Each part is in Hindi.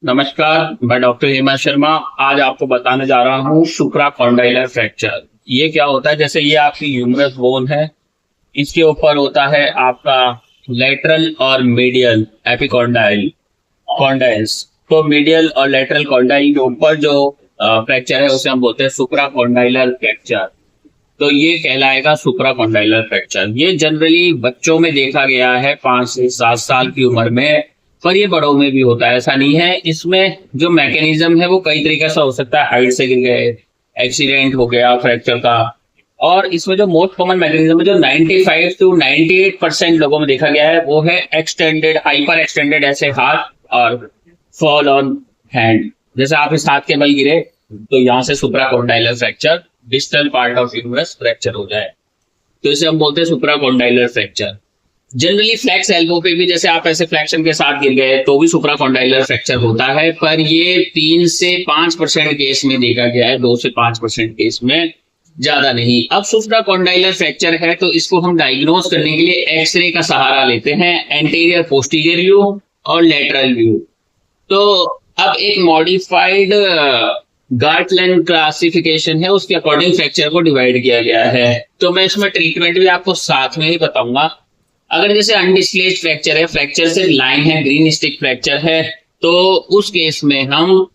नमस्कार, मैं डॉक्टर हेमंत शर्मा। आज आपको बताने जा रहा हूँ सुप्राकॉन्डाइलर फ्रैक्चर। ये क्या होता है? जैसे ये आपकी ह्यूमरस बोन है, इसके ऊपर होता है आपका लेटरल और मीडियल एपिकॉन्डाइल कॉन्डाइल्स। तो मीडियल और लेटरल कॉन्डाइल के ऊपर जो फ्रैक्चर है उसे हम बोलते हैं सुप्राकॉन्डाइलर फ्रैक्चर। तो ये कहलाएगा सुप्राकॉन्डाइलर फ्रैक्चर। ये जनरली बच्चों में देखा गया है 5 से 7 साल की उम्र में, पर ये बड़ों में भी होता है, ऐसा नहीं है। इसमें जो मैकेनिज्म है वो कई तरीके से हो सकता है। हाइट से गिर गए, एक्सीडेंट हो गया फ्रैक्चर का। और इसमें जो मोस्ट कॉमन मैकेनिज्म है जो 95 to 98% लोगों में देखा गया है वो है एक्सटेंडेड, हाइपर एक्सटेंडेड ऐसे हाथ और फॉल ऑन हैंड। जैसे आप इस हाथ के बल गिरे तो यहाँ से supracondylar fracture, distal part of humerus fracture हो जाए, तो इसे हम बोलते हैं supracondylar fracture. Generally flex elbow पे भी जैसे आप ऐसे फ्लैक्शन के साथ गिर गए तो भी सुप्राकॉन्डाइलर फ्रैक्चर होता है, पर ये 3 से 5% केस में देखा गया है, 2 से 5% केस में, ज्यादा नहीं। अब सुप्राकॉन्डाइलर फ्रैक्चर है तो इसको हम डायग्नोज करने के लिए एक्सरे का सहारा लेते हैं, एंटीरियर पोस्टीरियर व्यू और लेटरल व्यू। तो अब एक मॉडिफाइड गार्टलैंड क्लासिफिकेशन है, उसके अकॉर्डिंग फ्रैक्चर को डिवाइड किया गया है। तो मैं इसमें ट्रीटमेंट भी आपको साथ में ही बताऊंगा। अगर जैसे अनडिस्प्लेस्ड फ्रैक्चर है, फ्रैक्चर से लाइन है, ग्रीन स्टिक फ्रैक्चर है, तो उस केस में हम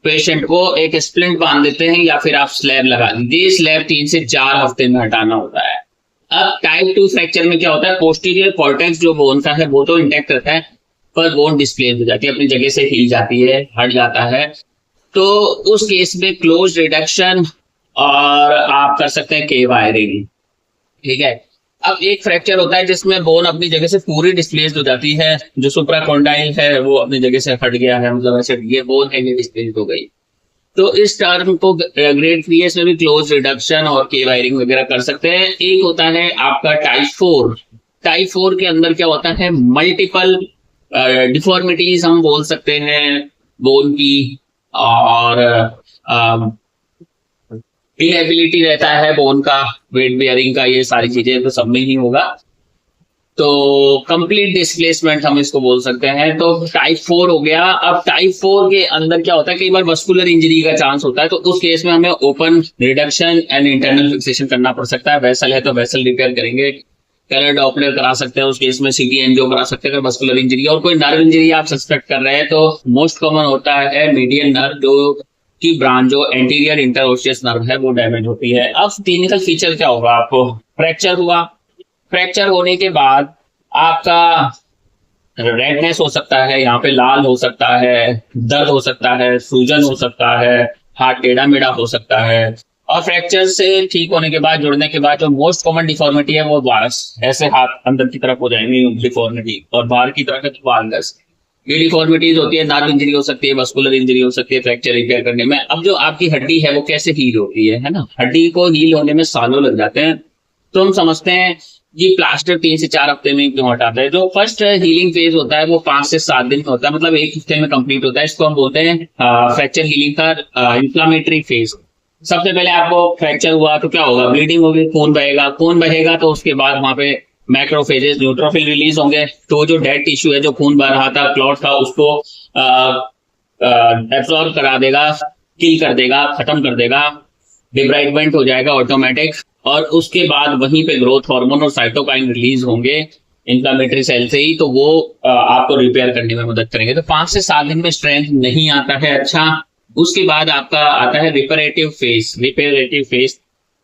पेशेंट को एक स्प्लिंट बांध देते हैं या फिर आप स्लैब लगा दीजिए। स्लैब 3 से 4 हफ्ते में हटाना होता है। अब टाइप 2 फ्रैक्चर में क्या होता है? पोस्टीरियर कॉर्टेक्स जो बोन का है वो तो इंटैक्ट रहता है, पर बोन डिस्प्लेस हो जाती है, अपनी जगह से हिल जाती है, हट जाता है। तो उस केस में क्लोज रिडक्शन और आप कर सकते हैं के वायरिंग। ठीक है। अब एक फ्रैक्चर होता है जिसमें बोन अपनी जगह से पूरी डिस्प्लेस्ड हो जाती है, जो सुप्राकॉन्डाइल है वो अपनी जगह से हट गया है, मतलब ऐसे ये बोन है डिस्प्लेस्ड हो गई। तो इस टर्म को ग्रेड 3 में भी क्लोज रिडक्शन और के वायरिंग वगैरह कर सकते हैं। एक होता है आपका टाइप 4। टाइप 4 के अंदर क्या होता है? मल्टीपल डिफॉर्मिटीज हम बोल सकते हैं बोन की, और इनएबिलिटी रहता है बोन का, वेट बेयरिंग का, ये सारी चीजें तो सब में ही होगा। तो कंप्लीट डिस्प्लेसमेंट हम इसको बोल सकते हैं। तो टाइप 4 हो गया। अब टाइप 4 के अंदर क्या होता है? कई बार मस्कुलर इंजरी का चांस होता है, तो उस केस में हमें open reduction and internal fixation करना पड़ सकता है। वेसल है तो वेसल रिपेयर करेंगे, कलर डॉपलर करा सकते हैं, उस केस में सीटी एंजियो करा सकते हैं मस्कुलर इंजरी। और कोई नर्व इंजरी आप सस्पेक्ट कर रहे हैं तो मोस्ट कॉमन होता है मीडियन नर्व जो की ब्रांच, जो एंटीरियर इंटरओशियस नर्व है, वो डैमेज होती है। अब क्लिनिकल फीचर क्या होगा? आपको फ्रैक्चर हुआ, फ्रैक्चर होने के बाद आपका रेडनेस हो सकता है, यहाँ पे लाल हो सकता है, दर्द हो सकता है, सूजन हो सकता है, हाथ टेढ़ा मेढ़ा हो सकता है। और फ्रैक्चर से ठीक होने के बाद, जुड़ने के बाद जो मोस्ट कॉमन डिफॉर्मिटी है वो वारस, ऐसे हाथ अंदर की तरफ हो जाएंगे डिफॉर्मिटी, और बाहर की तरफ वाल्गस। ये डिफॉर्मिटीज होती है, नर्व इंजरी हो सकती है, मस्कुलर इंजरी हो सकती है फ्रैक्चर रिपेयर करने में। अब जो आपकी हड्डी है वो कैसे हील होती है ना? हड्डी को हील होने में सालों लग जाते हैं। तो हम समझते हैं ये प्लास्टर 3 से 4 हफ्ते में क्यों हटाते हैं। जो फर्स्ट हीलिंग फेज होता है वो 5 से 7 दिन में होता है, मतलब 1 हफ्ते में कंप्लीट होता है। इसको हम बोलते हैं फ्रैक्चर हीलिंग का इन्फ्लामेटरी फेज। सबसे पहले आपको फ्रैक्चर हुआ तो क्या होगा? ब्लीडिंग होगी, खून बहेगा। खून बहेगा तो उसके बाद वहां पे मैक्रोफेजेस, न्यूट्रोफिल रिलीज होंगे। तो जो डेड टिश्यू है, जो खून बह रहा था, क्लॉट था, उसको एब्सॉर्ब करा देगा, किल कर देगा, खत्म कर देगा, डिब्राइडमेंट हो जाएगा ऑटोमेटिक। और उसके बाद वहीं पे ग्रोथ हार्मोन और साइटोकाइन रिलीज होंगे इंफ्लेमेटरी सेल से ही, तो वो आपको रिपेयर करने में मदद करेंगे। तो 5 से 7 दिन में स्ट्रेंथ नहीं आता है। अच्छा, उसके बाद आपका आता है रिपेरेटिव फेज। रिपेरेटिव फेज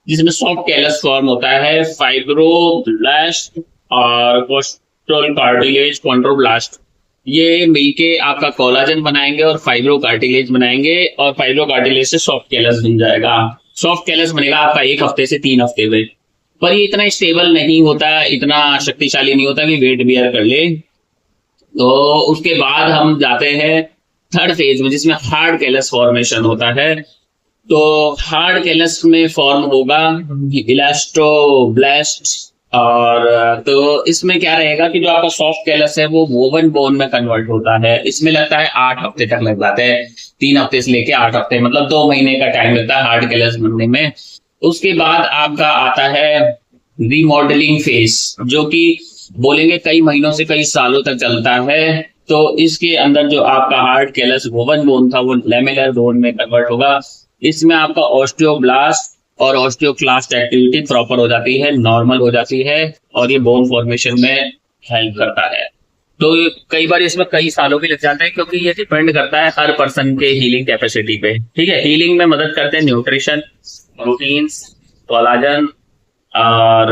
जिसमें सॉफ्ट कैलस फॉर्म होता है, फाइब्रोब्लास्ट और कोस्टल कार्टिलेज कॉन्ड्रोब्लास्ट, ये मिलके आपका कोलाजन बनाएंगे और फाइब्रो कार्टिलेज बनाएंगे, और फाइब्रो कार्टिलेज से सॉफ्ट कैलस बन जाएगा। सॉफ्ट कैलस बनेगा आपका 1 हफ्ते से 3 हफ्ते में। पर ये इतना स्टेबल नहीं होता, इतना शक्तिशाली नहीं होता कि वेट बियर कर ले। तो उसके बाद हम जाते हैं थर्ड फेज में, जिसमें हार्ड कैलस फॉर्मेशन होता है। तो हार्ड कैलस में फॉर्म होगा इलास्टोब्लास्ट। और तो इसमें क्या रहेगा कि जो आपका सॉफ्ट कैलस है वो वोवन बोन में कन्वर्ट होता है। इसमें लगता है 8 हफ्ते तक लग जाते हैं, 3 हफ्ते से लेके 8 हफ्ते, मतलब 2 महीने का टाइम लगता है हार्ड कैलस बनने में। उसके बाद आपका आता है रिमॉडलिंग फेज, जो कि बोलेंगे कई महीनों से कई सालों तक चलता है। तो इसके अंदर जो आपका हार्ड कैलस वोवन बोन था वो लेमिलर बोन में कन्वर्ट होगा। इसमें आपका ऑस्टियोब्लास्ट और ऑस्टियोक्लास्ट एक्टिविटी प्रॉपर हो जाती है, नॉर्मल हो जाती है, और ये बोन फॉर्मेशन में हेल्प करता है। तो कई बार इसमें कई सालों भी लग जाते हैं, क्योंकि ये डिपेंड करता है हर पर्सन के हीलिंग कैपेसिटी पे। ठीक है, हीलिंग में मदद करते हैं न्यूट्रिशन, प्रोटीन्स, कोलाजन और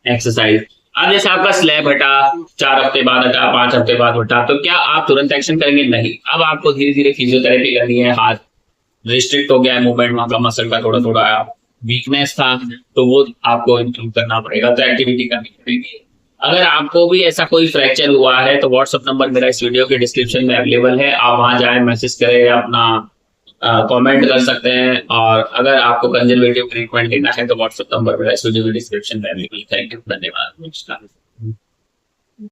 एक्सरसाइज। अब जैसे आपका स्लैब हटा, 4 हफ्ते बाद हटा, 5 हफ्ते बाद हटा, तो क्या आप तुरंत एक्शन करेंगे? नहीं, अब आपको धीरे धीरे फिजियोथेरेपी करनी है। हाथ रिस्ट्रिक्ट हो गया है, मूवमेंट वहां का मसल का थोड़ा थोड़ा वीकनेस था, तो वो आपको इम्प्रूव करना पड़ेगा, तो एक्टिविटी करनी पड़ेगी। अगर आपको भी ऐसा कोई फ्रैक्चर हुआ है तो व्हाट्सएप नंबर मेरा इस वीडियो के डिस्क्रिप्शन में अवेलेबल है, आप वहां जाए, मैसेज करें या अपना कमेंट कर सकते हैं। और अगर आपको कंजर्वेटिव ट्रीटमेंट लेना है तो व्हाट्सएप नंबर मेरा इस वीडियो के डिस्क्रिप्शन में अवेलेबल। थैंक यू, धन्यवाद, नमस्कार।